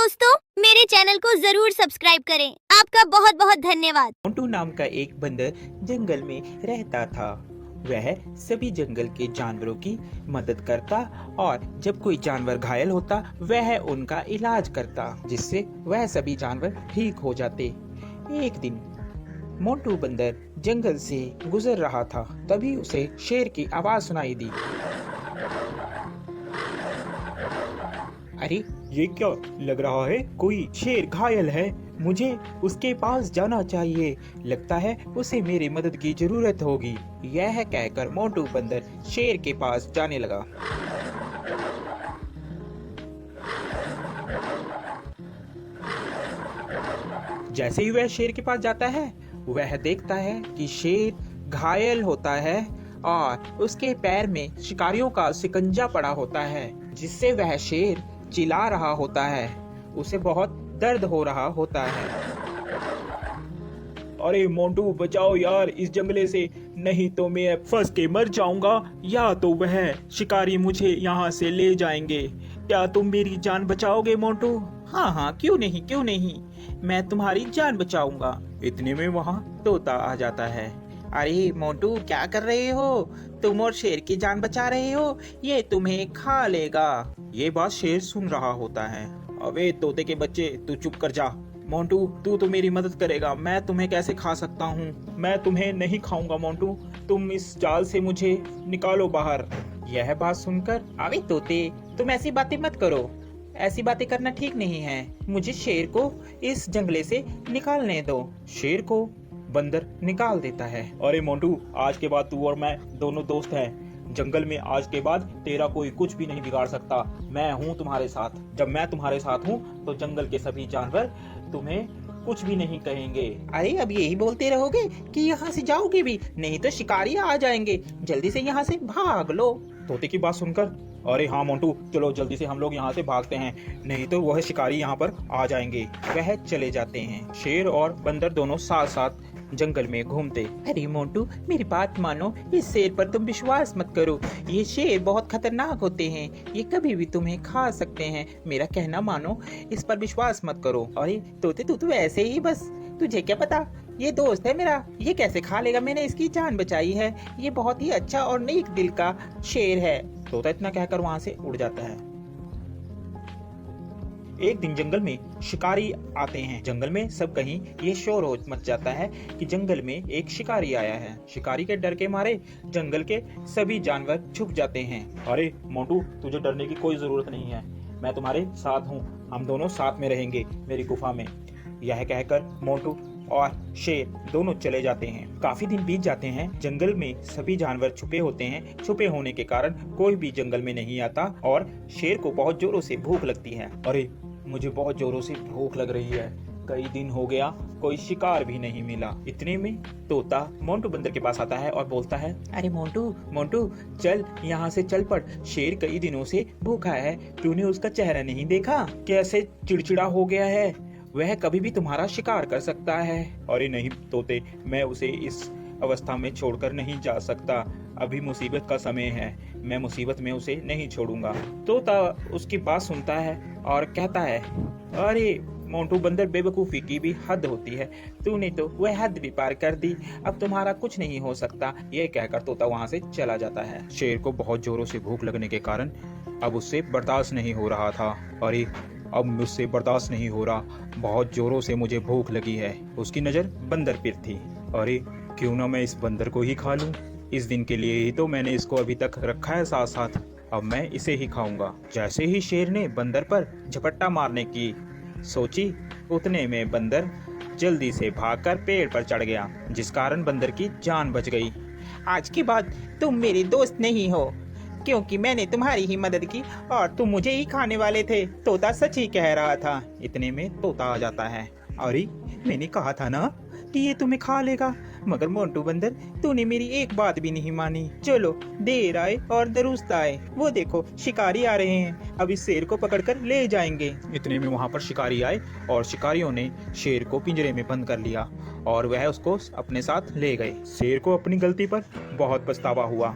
दोस्तों, मेरे चैनल को जरूर सब्सक्राइब करें। आपका बहुत बहुत धन्यवाद। मोंटू नाम का एक बंदर जंगल में रहता था। वह सभी जंगल के जानवरों की मदद करता और जब कोई जानवर घायल होता वह उनका इलाज करता, जिससे वह सभी जानवर ठीक हो जाते। एक दिन मोंटू बंदर जंगल से गुजर रहा था, तभी उसे शेर की आवाज सुनाई दी। अरे ये क्या लग रहा है, कोई शेर घायल है, मुझे उसके पास जाना चाहिए, लगता है उसे मेरी मदद की जरूरत होगी। यह कहकर मोंटू बंदर शेर के पास जाने लगा। जैसे ही वह शेर के पास जाता है वह देखता है कि शेर घायल होता है और उसके पैर में शिकारियों का शिकंजा पड़ा होता है, जिससे वह शेर चिल्ला रहा होता है, उसे बहुत दर्द हो रहा होता है। अरे मोंटू बचाओ यार इस जंगले से, नहीं तो मैं फंस के मर जाऊंगा या तो वह शिकारी मुझे यहाँ से ले जाएंगे। क्या तुम मेरी जान बचाओगे मोंटू? हाँ हाँ, क्यों नहीं, मैं तुम्हारी जान बचाऊंगा। इतने में वहाँ तोता आ जाता है। अरे मोंटू, क्या कर रहे हो? तुम और शेर की जान बचा रहे हो, ये तुम्हें खा लेगा। ये बात शेर सुन रहा होता है। अबे तोते के बच्चे, तू चुप कर जा। मोंटू तू तो मेरी मदद करेगा, मैं तुम्हें कैसे खा सकता हूँ? मैं तुम्हें नहीं खाऊंगा मोंटू, तुम इस जाल से मुझे निकालो बाहर। यह बात सुनकर, अबे तोते, तुम ऐसी बातें मत करो, ऐसी बातें करना ठीक नहीं है। मुझे शेर को इस जंगले से निकालने दो। शेर को बंदर निकाल देता है। अरे मोंटू, आज के बाद तू और मैं दोनों दोस्त हैं। जंगल में आज के बाद तेरा कोई कुछ भी नहीं बिगाड़ सकता। मैं हूँ तुम्हारे साथ। जब मैं तुम्हारे साथ हूँ तो जंगल के सभी जानवर तुम्हें कुछ भी नहीं कहेंगे। अरे अब यही बोलते रहोगे कि यहाँ से जाओगे भी, नहीं तो शिकारी आ जाएंगे। जल्दी से यहाँ से भाग लो। तोते की बात सुनकर, अरे हाँ मोंटू, चलो जल्दी से हम लोग यहाँ से भागते हैं, नहीं तो वह शिकारी यहाँ पर आ जाएंगे। वह चले जाते हैं। शेर और बंदर दोनों साथ साथ जंगल में घूमते। अरे मोंटू, मेरी बात मानो, इस शेर पर तुम विश्वास मत करो। ये शेर बहुत खतरनाक होते हैं, ये कभी भी तुम्हें खा सकते हैं। मेरा कहना मानो, इस पर विश्वास मत करो। अरे तोते, तू तो ऐसे ही बस, तुझे क्या पता, ये दोस्त है मेरा, ये कैसे खा लेगा, मैंने इसकी जान बचाई है, ये बहुत ही अच्छा और नेक दिल का शेर है। तोता इतना कहकर वहाँ से उड़ जाता है। एक दिन जंगल में शिकारी आते हैं। जंगल में सब कहीं ये शोर हो मच जाता है कि जंगल में एक शिकारी आया है। शिकारी के डर के मारे जंगल के सभी जानवर छुप जाते हैं। अरे मोंटू, तुझे डरने की कोई जरूरत नहीं है, मैं तुम्हारे साथ हूँ, हम दोनों साथ में रहेंगे मेरी गुफा में। यह कहकर मोंटू और शेर दोनों चले जाते हैं। काफी दिन बीत जाते हैं। जंगल में सभी जानवर छुपे होते हैं। छुपे होने के कारण कोई भी जंगल में नहीं आता और शेर को बहुत जोरों से भूख लगती है। अरे मुझे बहुत जोरों से भूख लग रही है, कई दिन हो गया कोई शिकार भी नहीं मिला। इतने में तोता मोंटू बंदर के पास आता है और बोलता है, अरे मोंटू, चल यहाँ से चल पड़, शेर कई दिनों से भूखा है, तूने उसका चेहरा नहीं देखा, कैसे चिड़चिड़ा हो गया है, वह कभी भी तुम्हारा शिकार कर सकता है। अरे नहीं तोते, मैं उसे इस अवस्था में छोड़कर नहीं जा सकता, अभी मुसीबत का समय है, मैं मुसीबत में उसे नहीं छोड़ूंगा। तोता उसकी बात सुनता है और कहता है, अरे मोंटू बंदर, बेवकूफी की भी हद होती है, तूने तो वह हद भी पार कर दी, अब तुम्हारा कुछ नहीं हो सकता। यह कहकर तोता वहाँ से चला जाता है। शेर को बहुत जोरों से भूख लगने के कारण अब उससे बर्दाश्त नहीं हो रहा था। अरे अब मुझसे बर्दाश्त नहीं हो रहा, बहुत जोरों से मुझे भूख लगी है। उसकी नज़र बंदर पर थी। अरे क्यों ना मैं इस बंदर को ही खा लूं, इस दिन के लिए ही तो मैंने इसको अभी तक रखा है साथ साथ, अब मैं इसे ही खाऊंगा। जैसे ही शेर ने बंदर पर झपट्टा मारने की सोची, उतने में बंदर जल्दी से भागकर पेड़ पर चढ़ गया, जिस कारण बंदर की जान बच गई। आज के बाद तुम मेरे दोस्त नहीं हो, क्योंकि मैंने तुम्हारी ही मदद की और तुम मुझे ही खाने वाले थे। तोता सच ही कह रहा था। इतने में तोता आ जाता है। अरे मैंने कहा था ना कि ये तुम्हें खा लेगा, मगर मोंटू बंदर, तूने मेरी एक बात भी नहीं मानी। चलो, देर आए और दुरुस्त आए, वो देखो शिकारी आ रहे हैं, अब इस शेर को पकड़कर ले जाएंगे। इतने में वहाँ पर शिकारी आए और शिकारियों ने शेर को पिंजरे में बंद कर लिया और वह उसको अपने साथ ले गए। शेर को अपनी गलती पर बहुत पछतावा हुआ।